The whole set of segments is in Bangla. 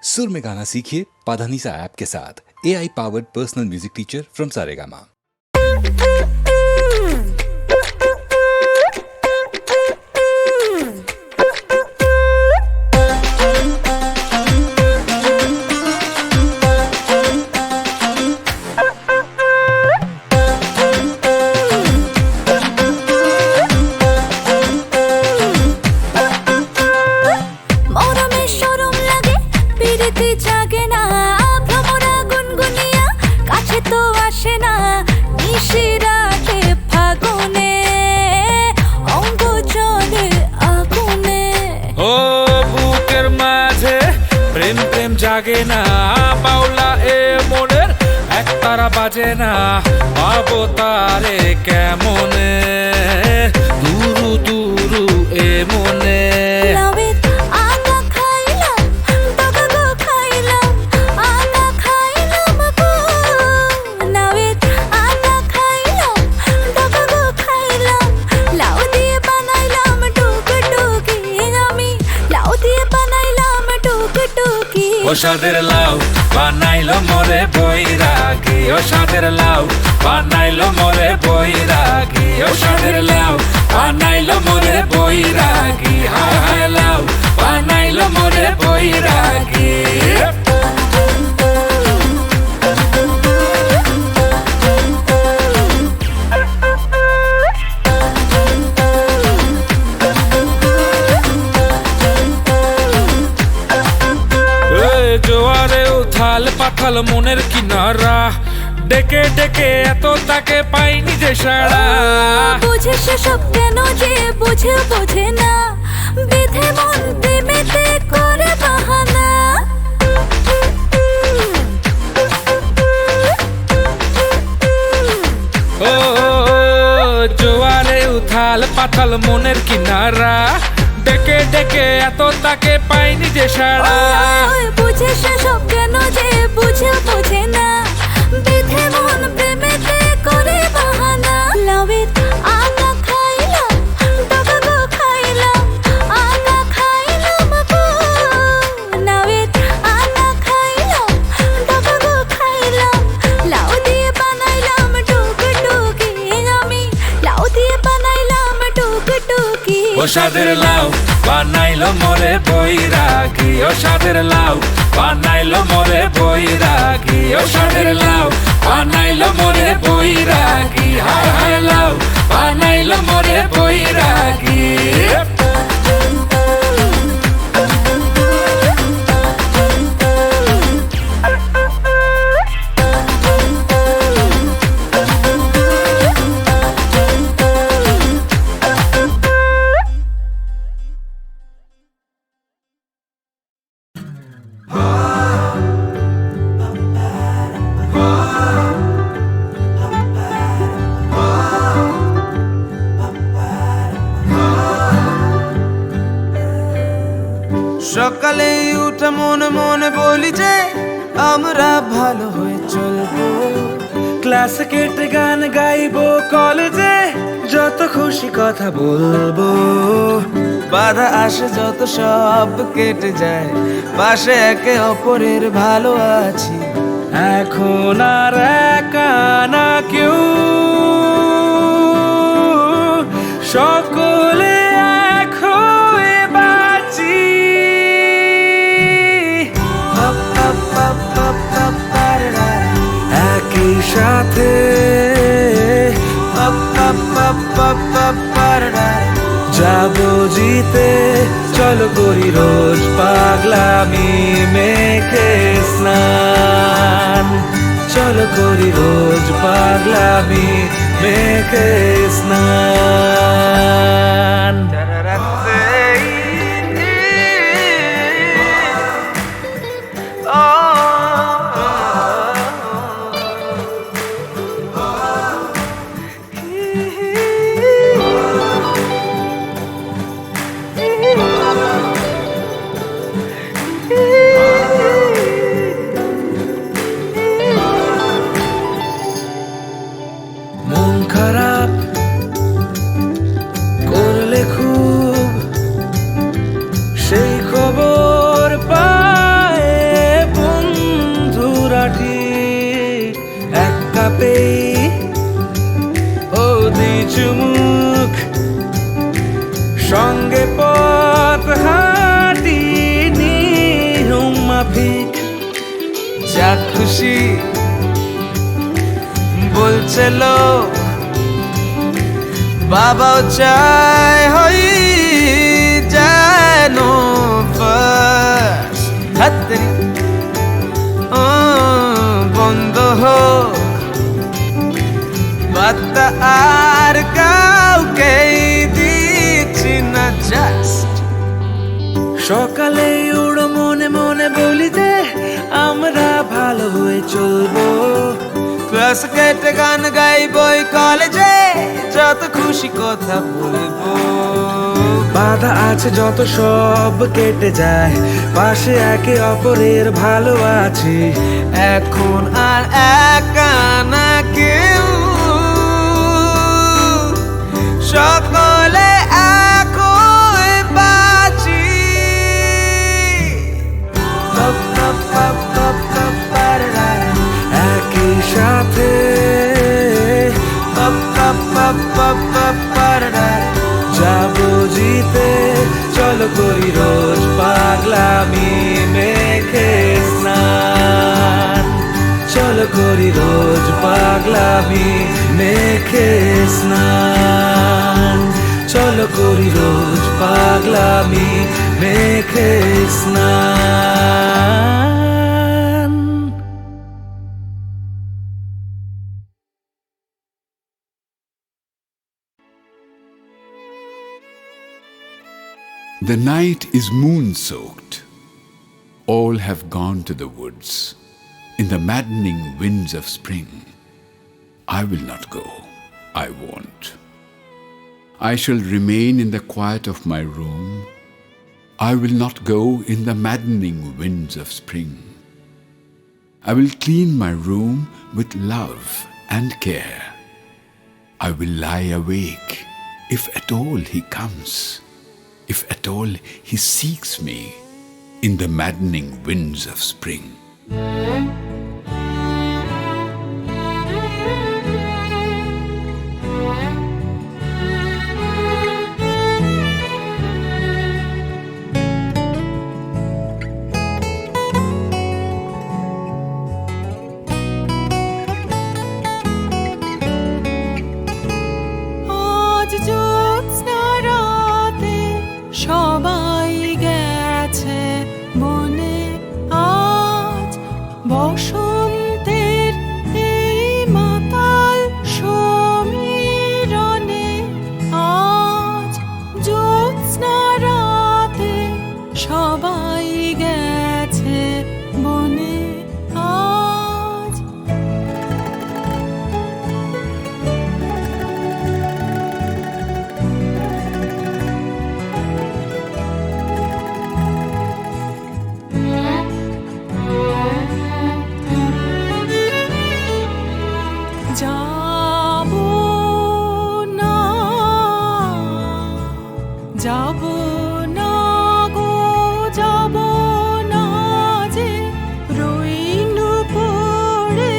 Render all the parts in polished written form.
सुर में गाना सीखिए पाधानीसा ऐप के साथ। AI powered personal music teacher from Saregama. জাগে না পাওলা এ মনের একতারা বাজে না পাবো তারে কেমনে দুরু দুরু এ মনে ও সাদের লাউ বানাইলো মোরে বৈরাগী ও সাদের লাউ বানাইলো মোরে বৈরাগী ও সাদের লাউ বানাইলো মোরে বৈরাগী হায় হায় লাউ বানাইলো মোরে বৈরাগী জোয়ারে উথাল পাথাল মনের কিনারা ডেকে ডেকে এত তাকে পাইনি যে সারা বুঝে সেসব কেন যে বোঝে না বেঁধে মন প্রেমেতে করে বাহানা ও জোয়ারে উথাল পাথাল মনের কিনারা ডেকে ডেকে এত তাকে পাইনি যে সারা বুঝে সেসব কেন যে বোঝে না বেঁধে মন প্রেমেতে করে বাহানা লাউয়ের আগা খাইলাম ডগা গো খাইলাম আগা খাইলাম গো লাউয়ের আগা খাইলাম ডগা গো খাইলাম লাউ দিয়ে বানাইলাম টুকটুকি আমি লাউ দিয়ে বানাইলাম টুকটুকি ও সাদের লাউ বানাইলো মোরে বৈরাগী ও সাদের লাউ বানাইলো মোরে বৈরাগী ও সাদের লাউ বানাইলো মোরে বৈরাগী হায় হায় লাউ বানাইলো মোরে বৈরাগী সকালে উঠে মনে মনে বলি যে আমরা ভালো হয়ে চলবো ক্লাসে কেটে গান গাইবো কলেজে যত খুশি কথা বলবো বাধা আসে যত সব কেটে যায় পাশে একে অপরের ভালো আছি এখন আর একা না কেউ সকলে এক হয়ে বাঁচি একই সাথে যাবো জিতে চলো করি রোজ পাগলামি মেখে স্নান চলো করি রোজ পাগলামি মেখে স্নান মন খারাপ করলে খুব চুমুক সঙ্গে পথ হাঁটি নিহুম মাফিক যা খুশি বলছে লোক বাবাও চায় হই যেন ফার্স্ট হাততালি বন্ধ হোক বার্তা আর কাউকে দিচ্ছি না জাস্ট সকালে উড়ো মনে মনে বলি যে আমরা ভালো হয়ে চলবো ক্লাস কেটে গান গাইবই কলেজে যত খুশি কথা বলবো বাধা আছে যত সব কেটে যায় পাশে একে অপরের ভালো আছি এখন আর একা না কেউ সকলে একই বাঁচি একই সাথে যাবো জিতে চলো করি রোজ পাগলামি মেখে স্নান চলো করি রোজ পাগলামি মেখে স্নান চলো করি রোজ পাগলামি মেখে স্নান The night is moon-soaked. All have gone to the woods. In the maddening winds of spring. I will not go. I won't. I shall remain in the quiet of my room. I will not go in the maddening winds of spring. I will clean my room with love and care. I will lie awake, if at all he comes. If at all he seeks me in the maddening winds of spring. আজ জ্যোৎস্না রাতে সবাই গেছে বনে আজ বসন্তের এই মাতাল সমীরণে আজ জ্যোৎস্না রাতে সবাই গেছে বনে আজ যাবো না যাবো না গো যাবো না যে রইনু পড়ে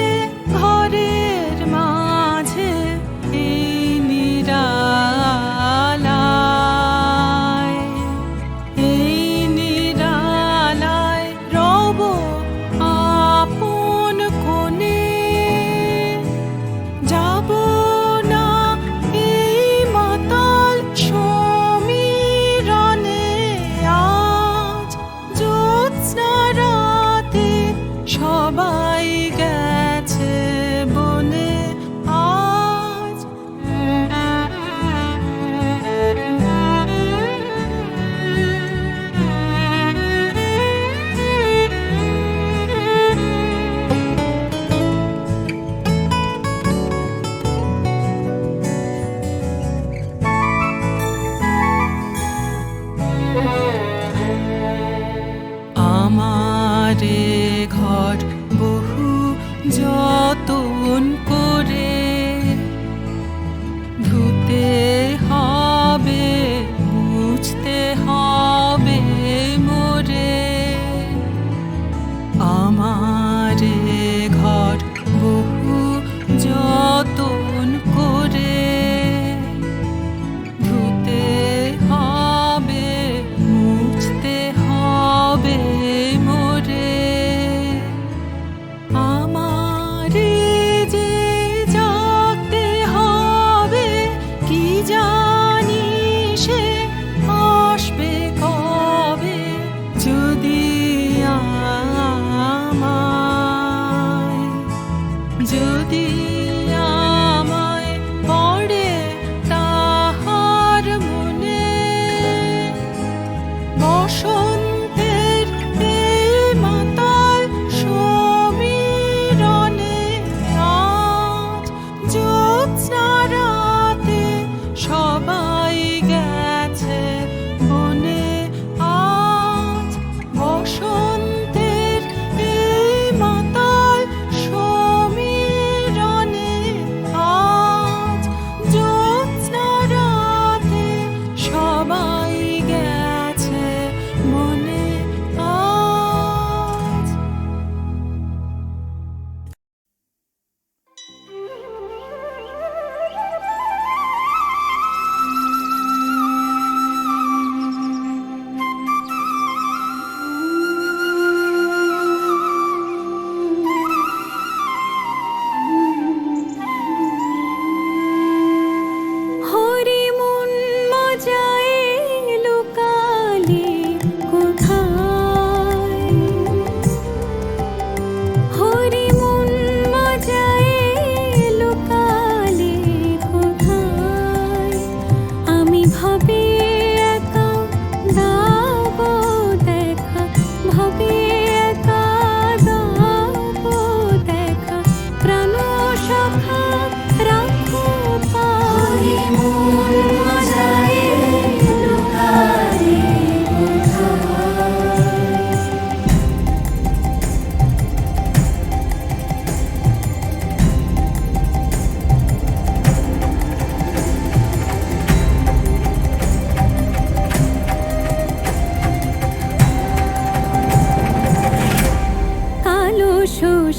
ঘরের মাঝে এই নিরালায় এই নিরালায় রব আপন কোণে যাব না এই মাতাল সমীরণে আজ জ্যোৎস্না রাতে সবাই গেছে বনে আজ আমারে ঘর বহু যতন করে ধুতে হবে মুছতে হবে মোরে আমারে ঘর বহু যতন করে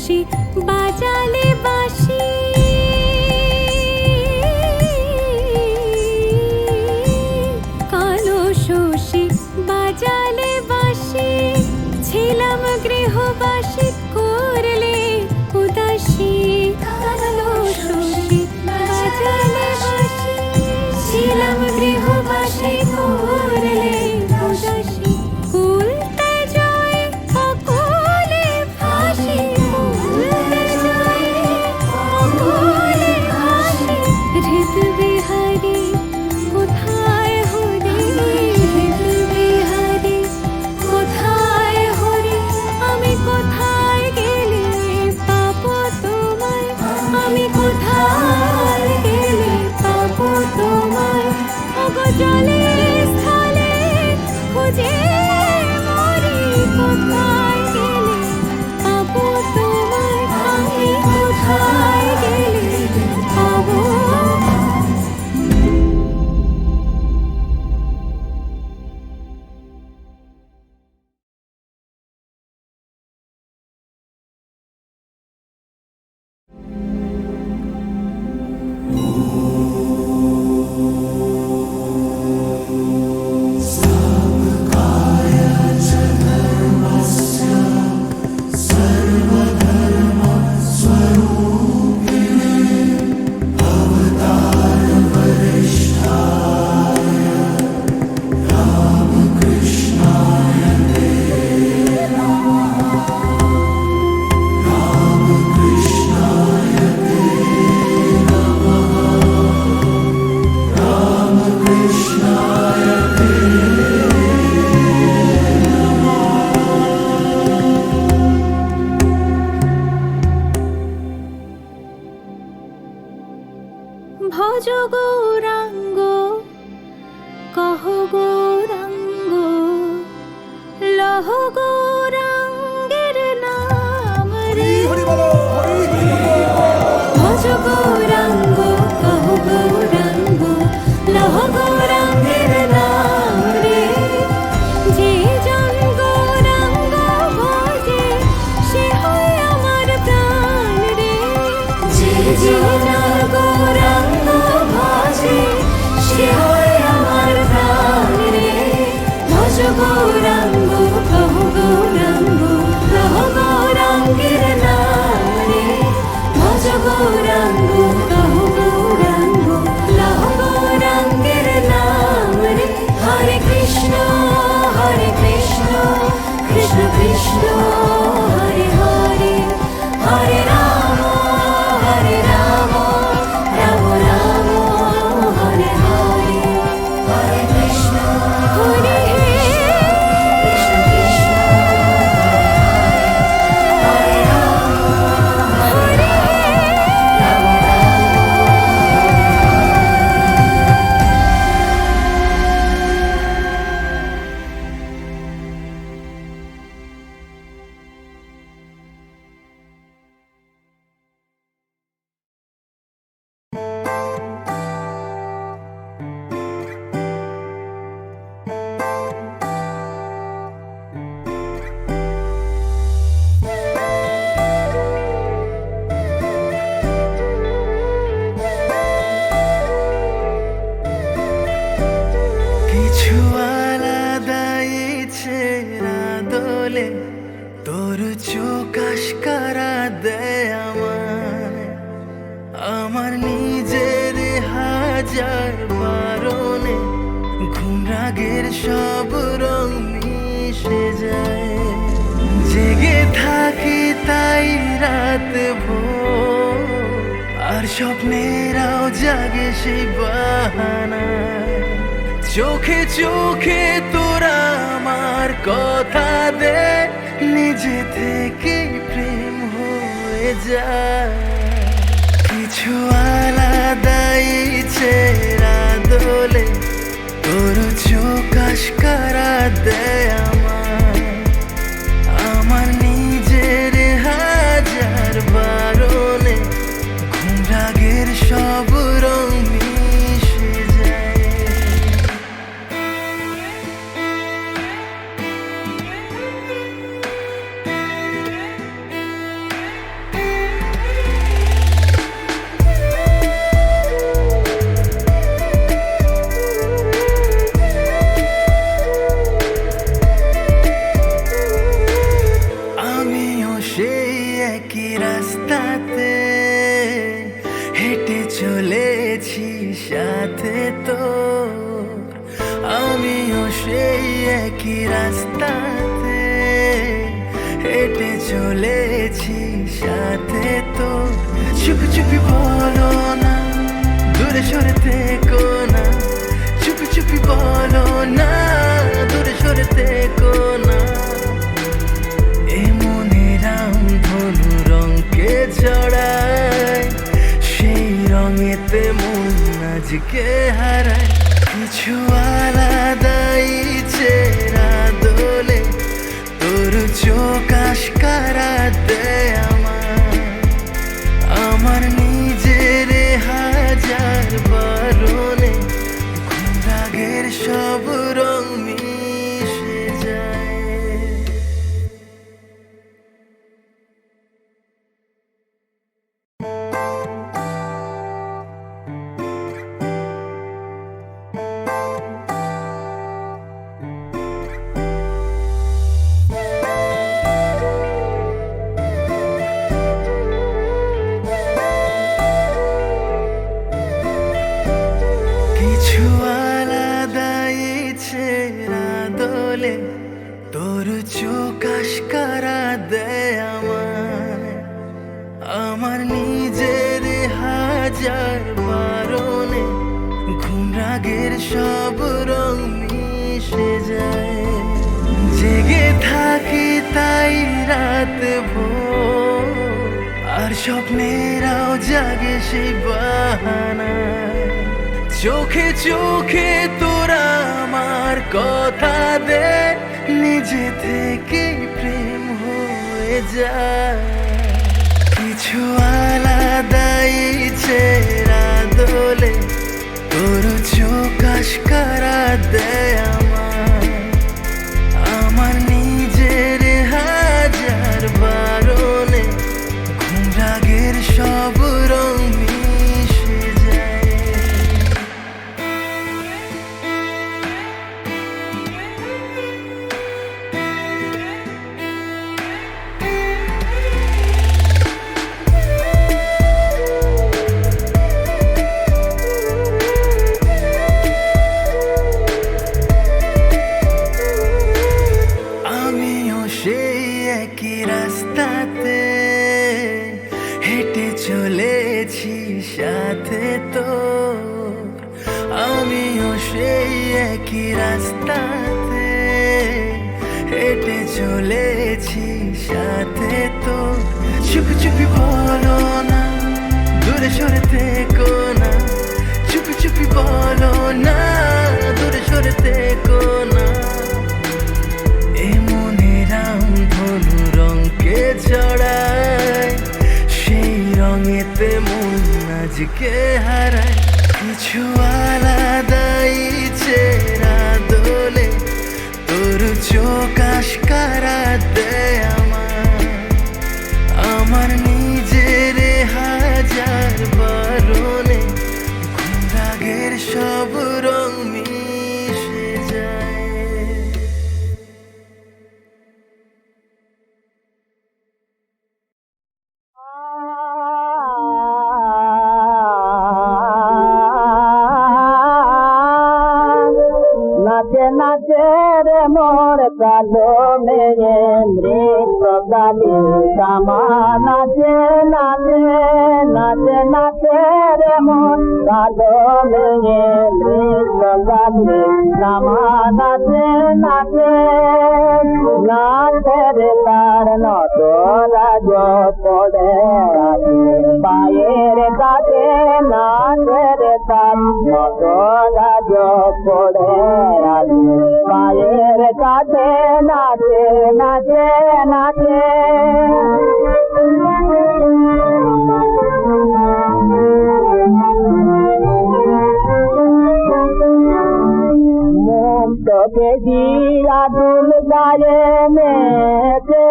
শশী বাজালে বাঁশি কালো শশী বাজালে বাঁশি ছিলাম গৃহবাসী করলে উদাসী কালো শশী বাজালে বাঁশি ছিলাম গৃহবাসী করলে উদাসী কুলতে যায় অকুলে ফাঁসি কুলতে যায় অকুলে ফাঁসি হৃদ বিহারী কোথায় হরি হৃদ বিহারী কোথায় হরি আমি কোথায় গেলে পাবো তোমায় আমি কোথায় গেলে পাবো তোমায় ওগো জলে স্থলে খুঁজে মরি কোথায় গেলে পাবো তোমায় আমি কোথায় গেলে পাবো ভজ গৌরাঙ্গ কহ গৌরাঙ্গ লহ গৌরাঙ্গের নাম রে ভজ গৌরাঙ্গ কহ গৌরাঙ্গ লহ গৌরাঙ্গের নাম রে যে জন গৌরাঙ্গ ভজে সে হয় আমার প্রাণ রে যে জন গৌরাঙ্গ ভজে সে হয় আমার প্রাণ রে ভজ গৌরাঙ্গ কহ গৌরাঙ্গ লহ গৌরাঙ্গের নাম রে ভজ গৌরাঙ্গ কহ গৌরাঙ্গ লহ গৌরাঙ্গের নাম রে হরে কৃষ্ণ কৃষ্ণ কৃষ্ণ হরে হরে হরে রাম রাম রাম হরে হরে হরে কৃষ্ণ হরে কৃষ্ণ কৃষ্ণ হরে রাম হরে রাম কিছু আলাদা ইচ্ছে দোলে তোর চোখ আশকারা দেয় আমার নিজের হাজার বারণে ঘুম রাগের সব রং মিশে যায় জেগে থাকি তাই রাত ভোর আর স্বপ্নেরাও জাগে সেই বাহানায় চোখে চোখে তোরা আমার কথা দে নিজে থেকে প্রেম হয়ে যায় কিছু আলাদা ইচ্ছে দোলে তোর চোখ আশকারা দেয় আমার নিজের হাজার বারণে ঘুম রাগের সব রং মিশে যায় চলেছি সাথে তো চুপি চুপি বলো না দূরে সরে থেকো না চুপি চুপি বলো না দূরে সরে থেকো না এমনে রাম ধনু রঙকে ছড়ায় সেই রঙেতে মন আজকে হারায় কিছু আলাদা ইচ্ছেরা দোলে তোর চোখ আশকারা দেয় আমার নিজের হাজার বারণে রাগের সব রং মিশে যায় কিছু আলাদা ইচ্ছেরা দোলে তোর চোখ আশকারা দেয় আমার নিজের হাজার বারণে ঘুম রাগের সব রং মিশে যায় জেগে থাকি তাই রাত ভোর আর স্বপ্নেরাও জাগে সেই বাহানায় চোখে চোখে তোরা আমার কথা দে নিজে থেকে প্রেম হয়ে যায় কিছু আলাদা ইচ্ছেরা দোলে তোর চোখ আশকারা দেয় আমার নিজের হাজার বারণে ঘুম রাগের সব রং মিশে যায় আমিও সেই একই রাস্তাতে হেঁটে চলেছি সাথে তো আমিও সেই একই রাস্তাতে হেঁটে চলেছি সাথে তো চুপি চুপি বলো না দূরে সরে থেকো না চুপি চুপি বলো না দূরে সরে থেকো না এমনে রাম ধনু রঙকে ছড়ায় সেই রঙেতে মন আজকে হারায় কিছু আলাদা ইচ্ছেরা দোলে তোর চোখ আশকারা দেয় আমার নিজের হাজার বারণে ঘুম রাগের সব রং মিশে যায় নাচে নাচে রে মোর কালো মেয়ে মৃত কালী কামা নাচে নাচে নাচে নাচে রে মোর কালো মেয়ে মৃত কালী কামা নাচে নাচে নাচে রে তার নটরাজ পড়ে পায়ের কাছে নাচে রে তার নটরাজ পড়ে পায়ের কাছে নাচে নাচে নাচে মুক্তকে দিয়া দুল গায়ে নেচে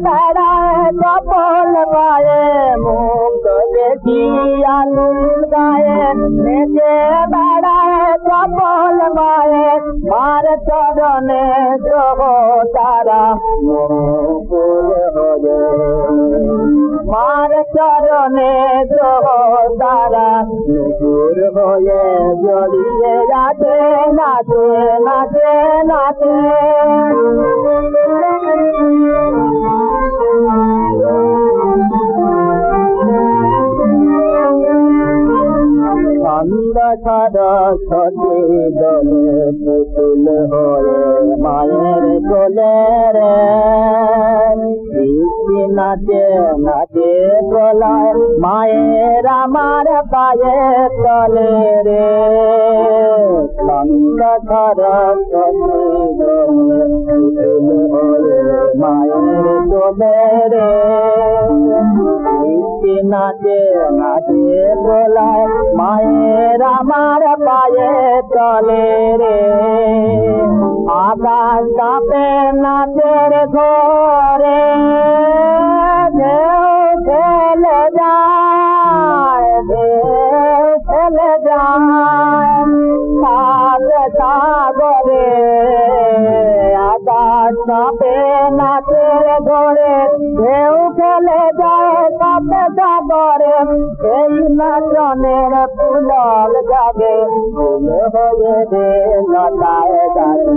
দাঁড়ায় কপল পায়ে মুক্তকে দিয়া দুল গায়ে নেচে দাঁড়ায় কপল পায়ে মার চরণে দ্রোহ তারা মুকুল হয়ে মার চরণে তারা নুপুর হয়ে জড়িয়ে যাতে নাচে নাচে নাচে সরস্বতী দলে পুতুল হয়ে মায়ের কোলে রে কৃষ্ণ নাচে নাচে প্রলয় মায়ের আমার পায়ে তলে রে ছন্দ সরস্বতী দলে পুতুল হয়ে মায়ের কোলে রে নাচে নাচে প্রলয় মায়ের আমার পায়ে তলে রে আকাশ কাঁপে নাচের ঘরে ঢেউ ফেলে যায় ঢেউ ফেলে যায় সাগরে আকাশ কাঁপে নাচের ঘরে ঢেউ ফেলে যায় কাঁপে সাগরে এই নাচনের পুলক যাবে ফুল হয়ে রে লতায় যাবে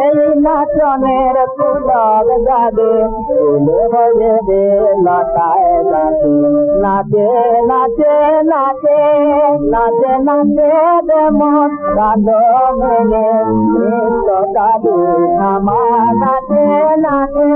এই নাচনের পুলক যাবে ফুল হয়ে রে লতায় যাবে নাচে নাচে নাচে নাচে নাচে রে মন কাঁদো মেলে নৃত্য কাঁদে নামা নাচে নাচে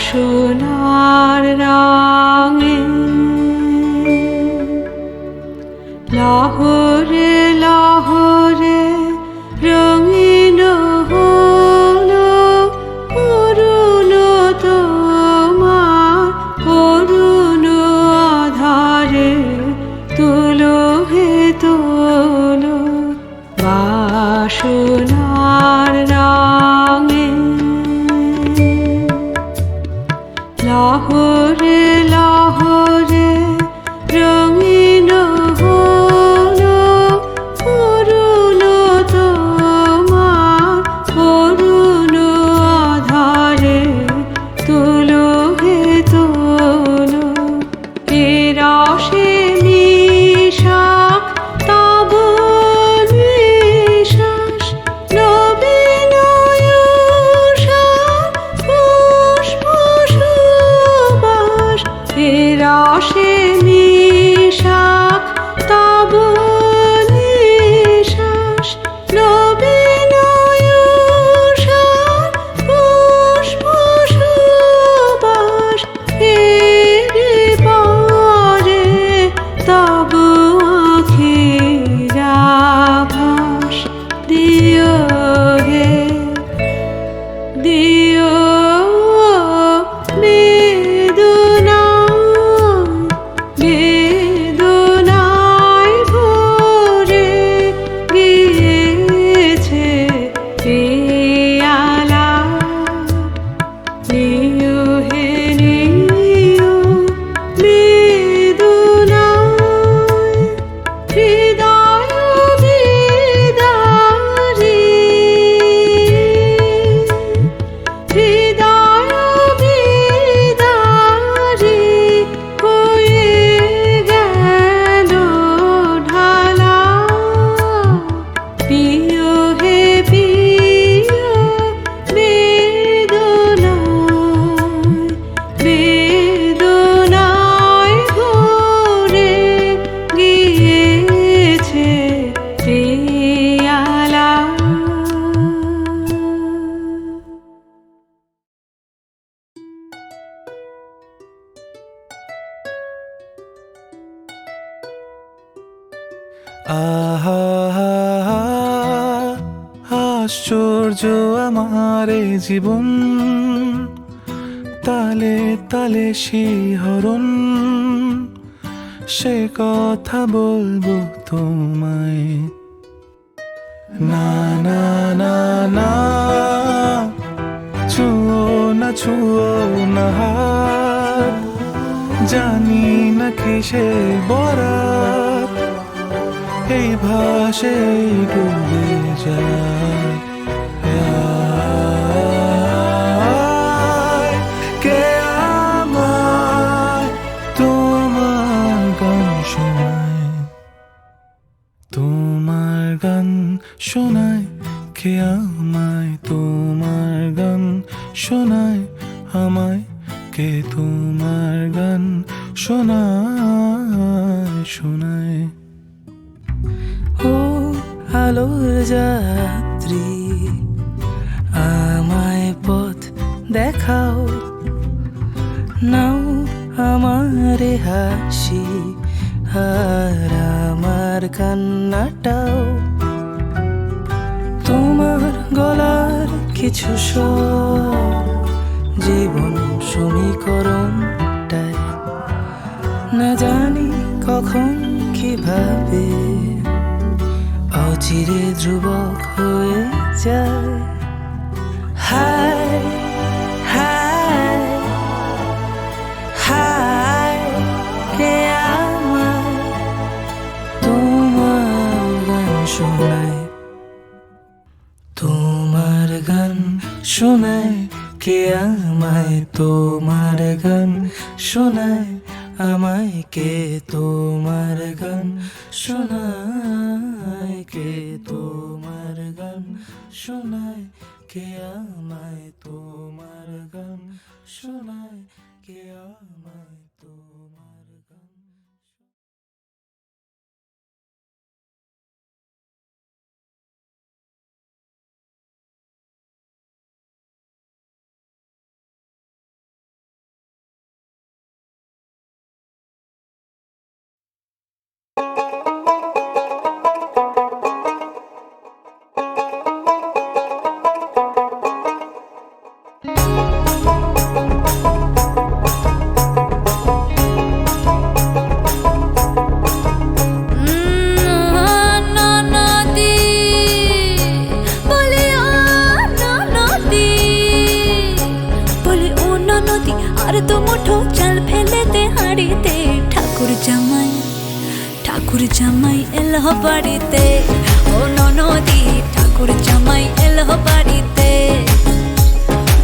বাসনার রঙে লহরে লহরে রঙিন হলো অরুণ তোমার অরুণ আধারে তুলো হে তুলো বাসনার রঙে লহরে লহরে রঙিন হলো অরুণ তোমার অরুণ আধারে তুলো হে তুলো এ রসে নিশাক তব নিশ্বাস নবীনয় পুষ্প সুবাস এ রসে নিশাক তব নিশ্বাস নবীনয় পুষ্প সুবাস এরে পরে তব আখির আভাস দিও হে দিও বেদনায় ভরে গিয়েছে পেয়ালা নিও হে নিও বেদনায় হৃদয় বিদারী হৃদয় বিদারী হয়ে গেল ঢালা প্রিয় হে প্রিয় বেদনায় ভরে গিয়েছে পেয়ালা আহা আশ্চর্য আমার এ জীবন তালে তালে শিহরণ সে কথা বলবো তোমায় না না না না ছুঁয়ো না হাত জানি না কিসে বরাত এই ভাষে ডুবে যায় কে আমায় তোমার গান শোনায় তোমার গান শোনায় কে আমায় তোমার গান শোনায় আমায় কে তোমার গান শোনায় শোনায় ও আলোর যাত্রী আমায় পথ দেখাও নাও আমারে হাসি আর আমার কান্নাটাও তোমার গলার কিছু স্বর জীবন সমীকরণটায় না জানি কখন কিভাবে অচিরে ধ্রুবক হয়ে যায় হায় হায় হায় কে আমায় তোমার গান শোনায় তোমার গান শোনায় কে আমায় তোমার গান শোনায় আমায় কে তোমার গান শোনায় কে তোমার গান শোনায় কে আমায় তোমার গান শোনায় কে আমায় তোমার গান জামাই এলো বাড়িতে, ও ননদি ঠাকুর জামাই এলো বাড়িতে।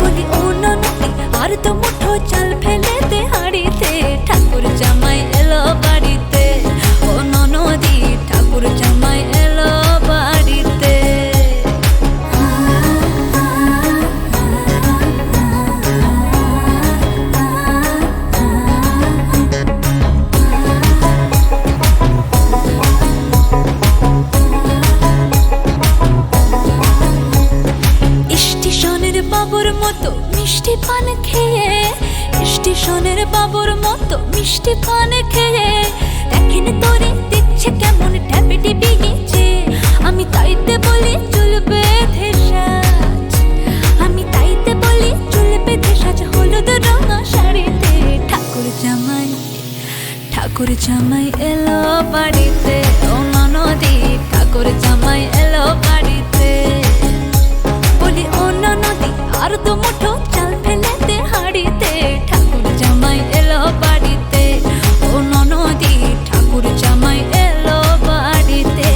বলি ও ননদি আর তো মুঠো চাল ফেলে দে হাড়িতে, ঠাকুর জামাই এলো বাড়িতে, ও ননদি ঠাকুর জামাই এলো বাড়িতে। স্টেশনের বাবুর মতো মিষ্টি পান খেয়ে, স্টেশনের বাবুর মতো মিষ্টি পান খেয়ে, দেখেন তোরে দেখছে কেমন ট্যাপে টিপিয়েছে। আমি তাইতে বলি চুল বেঁধে সাজ, আমি তাইতে বলি চুল বেঁধে সাজ হলুদ রঙা শাড়িতে। ঠাকুর জামাই, ঠাকুর জামাই এলো বাড়িতে, ও ননদি ঠাকুর জামাই এলো বাড়িতে। বলি ও ননদি আর তো মুঠো চাল ফেলে দে হাড়িতে, ঠাকুর জামাই এলো বাড়িতে, ও ননদি ঠাকুর জামাই এলো বাড়িতে।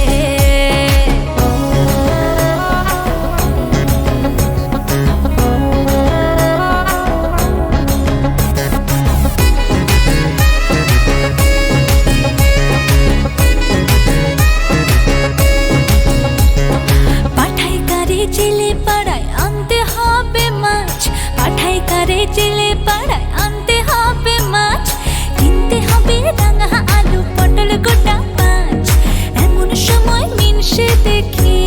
পাঠাই কারে জেলে পাড়ায় আনতে হবে মাছ, পাঠাই কারে জেলে পাড়ায় আনতে হবে মাছ, কিনতে হবে রাঙা আলু পটল গোটা পাঁচ। এমন সময় মিনসে দেখি,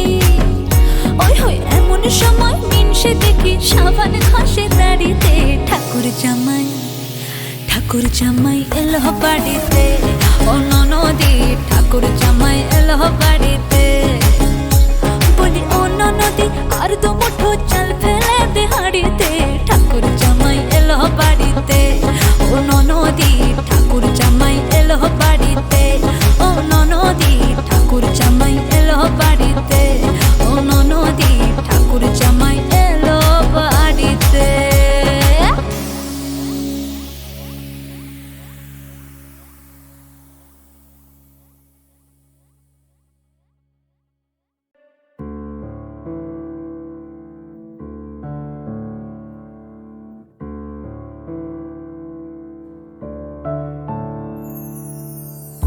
ওই হই এমন সময় মিনসে দেখি সাবান ঘষে দাড়িতে। ঠাকুর জামাই, ঠাকুর জামাই এলো বাড়িতে, ও ননদি ঠাকুর জামাই এলো বাড়িতে। বলি ও ননদি আর তো মুঠো চাল ফেলে দে হাড়িতে, ঠাকুর জামাই এলো বাড়িতে, ও ননদি ঠাকুর জামাই এলো বাড়িতে, ও ননদি ঠাকুর জামাই এলো বাড়িতে, ও ননদি ঠাকুর জামাই এলো বাড়িতে।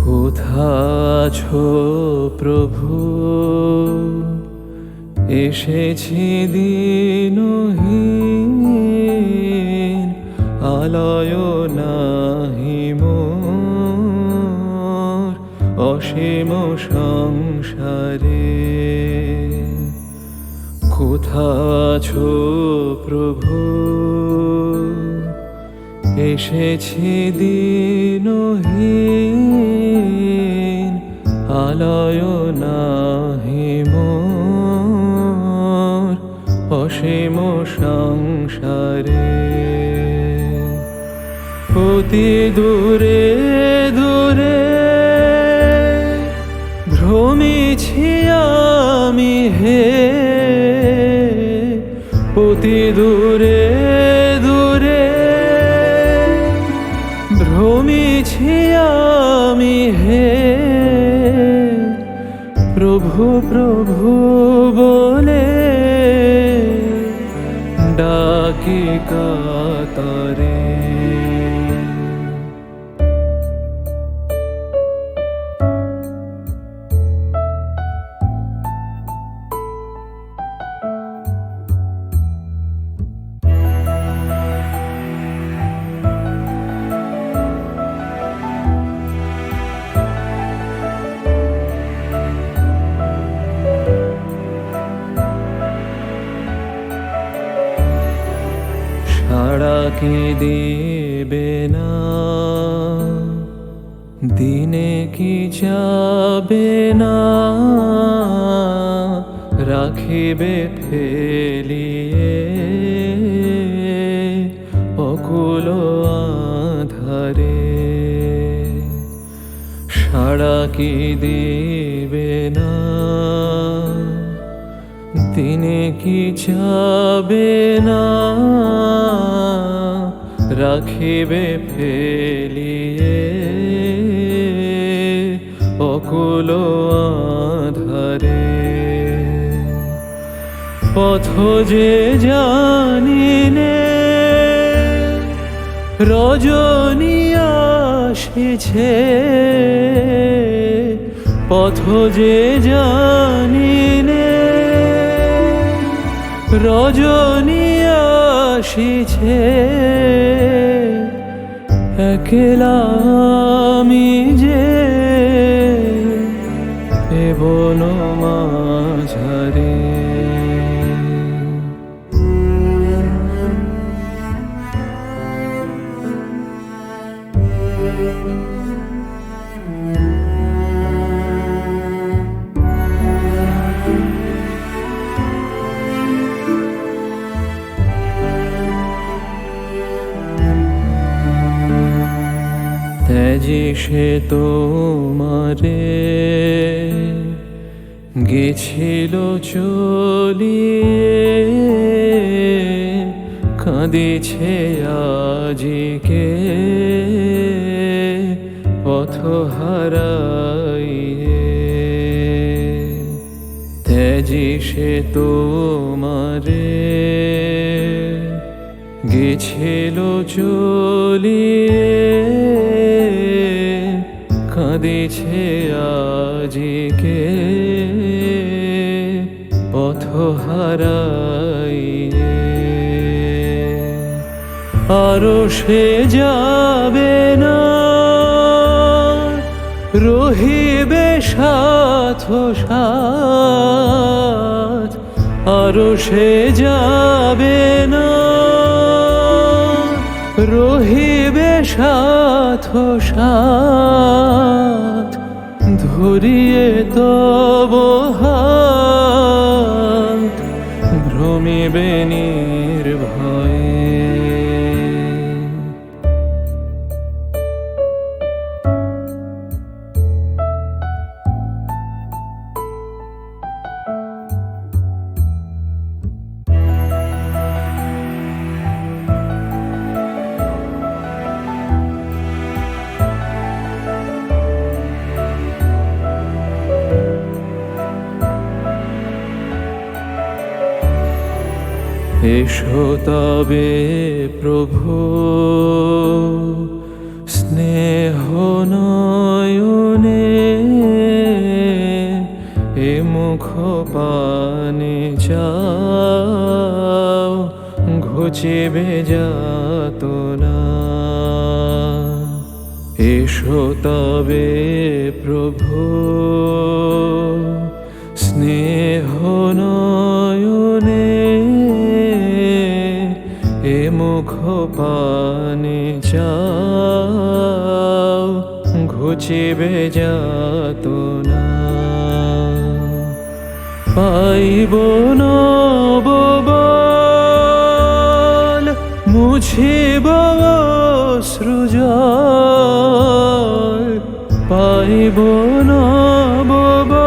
কোথা আছো প্রভু, এসেছি দিনহীন, আলয় নাহি মোর অসীম সংসারে। কোথা আছো প্রভু, এসেছি দিনহীন, আলয় নাহি মোর অসীম সংসারে। অতি দূরে দূরে ভ্রমিছি আমি হে, অতি দূরে দূরে ভ্রমিছি আমি হে। প্রভু প্রভু বলে ডাকি কাতরে। সাড়া কি দেবে না, দিনে কি যাবে না, রাখিবে ফেলিয়ে অকুল আধারে। সাড়া কি দেবে না, দিনে কি যাবে না, রাখিবে ফেলিয়ে অকুল অকুলো আধারে পথ যে জানি নে রজনী আসিছে পথ যে জানি নে রজনী আসিছে একলা আমি যে এ বন মাঝারে ত্যাজি সে তোমারে গেছিল চলিয়ে কাঁদিছে আজিকে পথ হারাইয়ে ত্যাজি সে তোমারে গেছিল চলিয়ে কাঁদিছে আজিকে পথ হারাইয়ে আরো সে যাবে না রহিবে সাথ সাথ আরো সে যাবে না রহিবে সাথ সাথ ধরিয়ে তব হাত ভ্রমিবে নির্ভয়ে এসো তবে প্রভু স্নেহ নয়নে এ মুখ পানে চাও ঘুচিবে যাতনা এসো তবে প্রভু স্নেহ নয়নে এ মুখ পানে চাও ঘুচিবে যাতনা পাইব নববল মুছিব অশ্রুজল পাইব নববল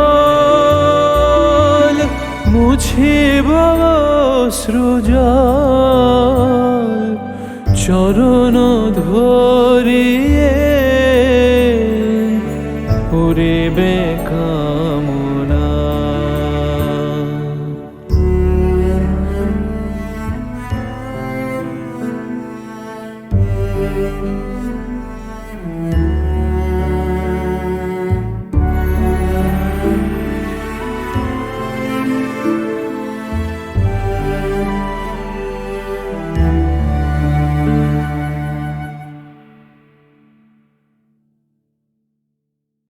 মুছিব অশ্রুজল চরণ ধরিয়ে পুরিবে কাম